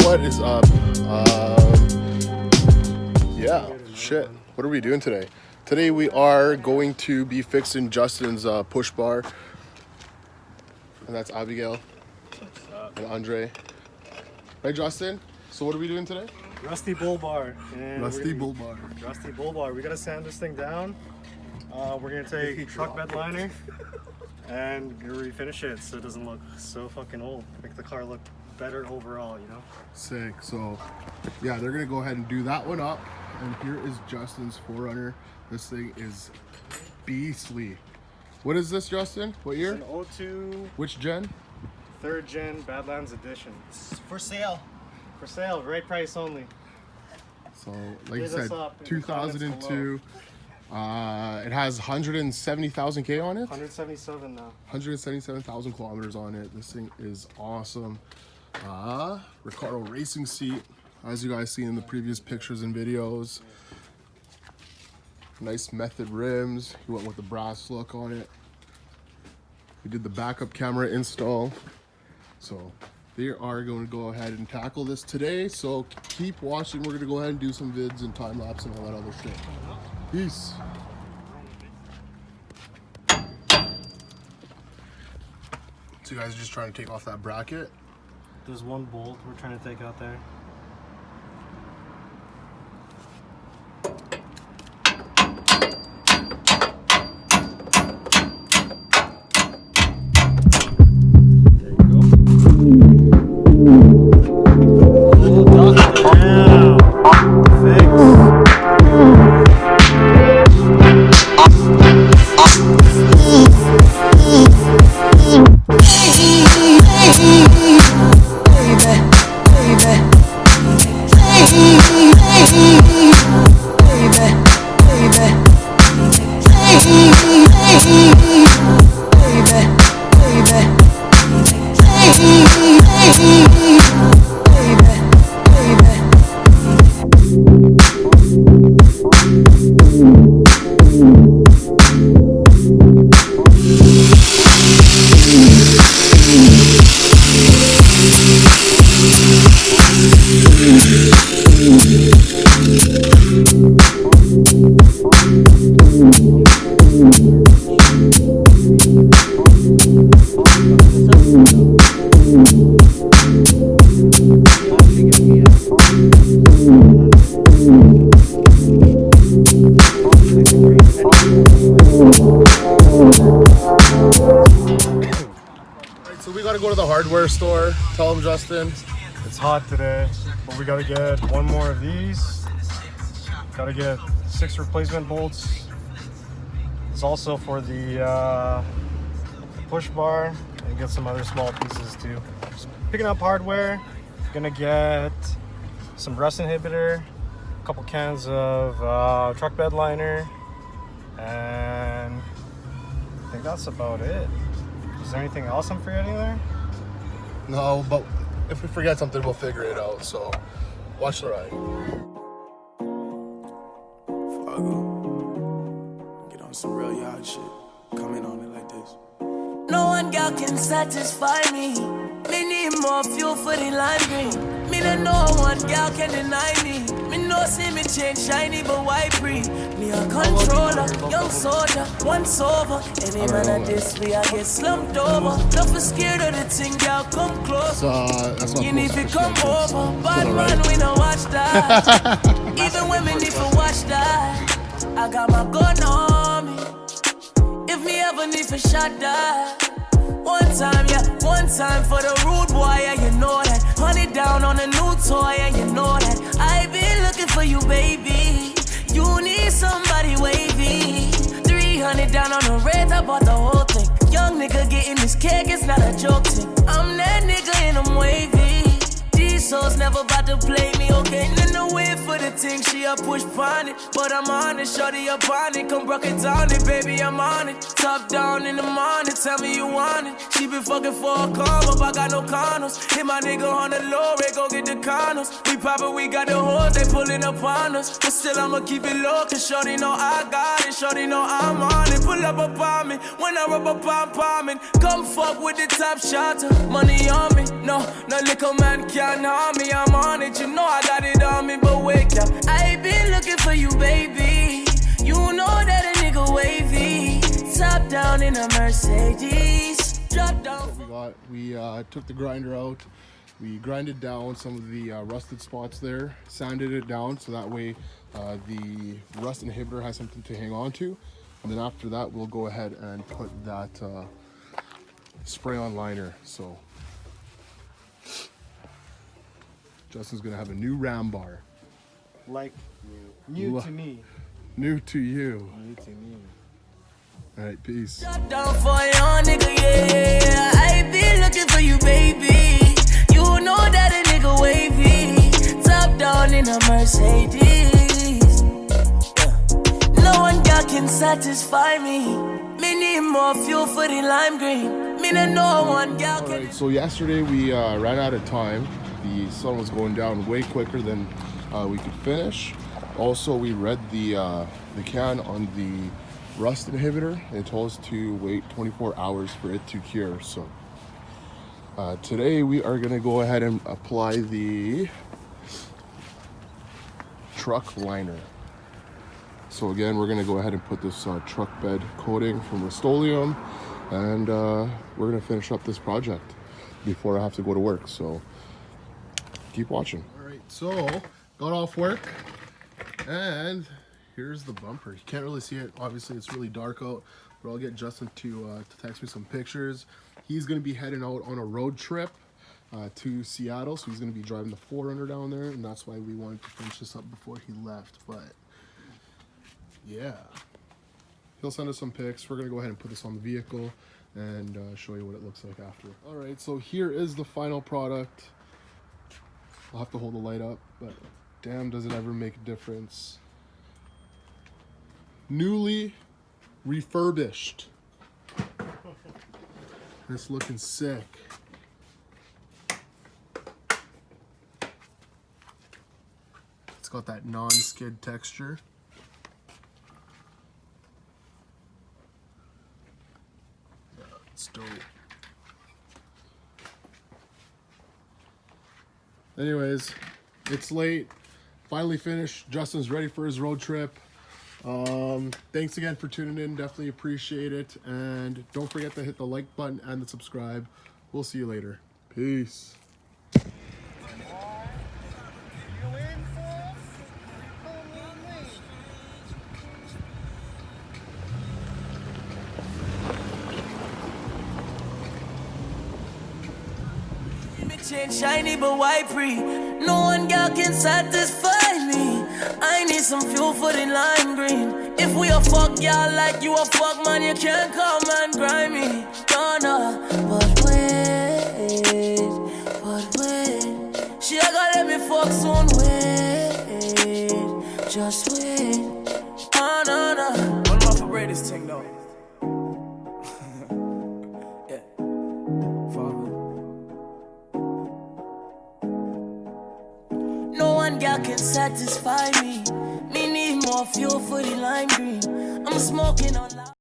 What is up? Yeah, shit. What are we doing today? Today we are going to be fixing Justin's push bar. And that's Abigail and Andre. Right, Justin? So what are we doing today? Rusty bull bar. Rusty bull bar. Rusty bull bar. We gotta sand this thing down. We're gonna take truck bed liner and refinish it so it doesn't look so fucking old. Make the car look better overall, you know? Sick. So yeah, they're gonna go ahead and do that one up. And here is Justin's 4Runner. This thing is beastly. What is this, Justin? What year? It's an 02. Which gen? 3rd gen Badlands edition. For sale. For sale, right price only. So like I Hit said, us up in the comments 2002. It has 170,000 K on it. 177 now. 177,000 kilometers on it. This thing is awesome. Ricardo racing seat, as you guys see in the previous pictures and videos. Nice method rims. He went with the brass look on it. We did the backup camera install. So they are going to go ahead and tackle this today. So keep watching. We're going to go ahead and do some vids and time lapse and all that other shit. Peace. So you guys are just trying to take off that bracket. There's one bolt we're trying to take out there. So we gotta go to the hardware store. Tell them, Justin. It's hot today, but we gotta get one more of these. Gotta get 6 replacement bolts. It's also for the push bar and get some other small pieces too. Just picking up hardware. Gonna get some rust inhibitor, a couple cans of truck bed liner, and I think that's about it. Is there anything else I'm forgetting there? No, but if we forget something, we'll figure it out. So watch the ride. Get on some real yard shit. Come in on it like this. No one girl can satisfy me. Me need more fuel for the lime green. Me don't know one girl can deny me. Me know see me change shiny but white free. Me a controller, young soldier, once over. Any man at this way I get slumped over. Don't be scared of the thing, girl, come close. That's not you need to come over. Bad man, we don't watch that. Even when me need to watch that. I got my gun on me. If me ever need to shot that. One time for the rude boy, yeah, you know that. Honey down on a new toy, yeah, you know that. I been looking for you, baby. You need somebody wavy. 300 down on the red, I bought the whole thing. Young nigga getting this cake, it's not a joke thing. I'm that nigga and I'm wavy. These souls never about to play me, okay? In the way for the thing, she a push on it. But I'm on it, shorty up on it. Come rock it down it, baby, I'm on it. Top down in the morning, tell me you want it. She been fucking for a come up, I got no condoms. Hit my nigga on the low rate, go get the condoms. We poppin', we got the hoes, they pulling up on us. But still I'ma keep it low, cause shorty know I got it. Shorty know I'm on it, pull up upon me. When I rub up on palming, come fuck with the top shot. Money on me, no liquor like a man can't harm me. I'm on it, you know I got it on me, but wake up. I been looking for you, baby. You know that a nigga wavy. Top down in a Mercedes. Drop down. We took the grinder out. We grinded down some of the rusted spots there, sanded it down so that way the rust inhibitor has something to hang on to. And then after that, we'll go ahead and put that spray-on liner. So Justin's gonna have a new ram bar. Like new to me. New to you. New to me. All right, peace. Drop down for your nigga, yeah. I been looking for you, baby. You know that a nigga wavy. Top down in a Mercedes. Yeah. No one girl can satisfy me. Me need more fuel for the lime green. Me no one girl can. Alright, so yesterday we ran out of time. The sun was going down way quicker than we could finish. Also, we read the can on the rust inhibitor. It told us to wait 24 hours for it to cure. So today we are gonna go ahead and apply the truck liner. So again, we're gonna go ahead and put this truck bed coating from Rust-Oleum, and we're gonna finish up this project before I have to go to work. So keep watching. All right, so got off work, and here's the bumper. You can't really see it. Obviously, it's really dark out, but I'll get Justin to text me some pictures. He's gonna be heading out on a road trip to Seattle, so he's gonna be driving the 4Runner down there, and that's why we wanted to finish this up before he left. But yeah, he'll send us some pics. We're gonna go ahead and put this on the vehicle and show you what it looks like after. All right, so here is the final product. I'll have to hold the light up, but damn, does it ever make a difference. Newly refurbished. It's looking sick. It's got that non-skid texture. Yeah, it's dope. Anyways, it's late. Finally finished. Justin's ready for his road trip. Thanks again for tuning in. Definitely appreciate it. And don't forget to hit the like button and the subscribe. We'll see you later. Peace. Shiny but white free. No one girl can satisfy me. I need some fuel for the lime green. If we a fuck y'all like you a fuck man, you can't come and grind me. No, but wait. She gonna let me fuck soon. Wait, just wait. No. One more for this thing though. Girl can satisfy me. Me need more fuel for the lime green. I'm smoking on loud.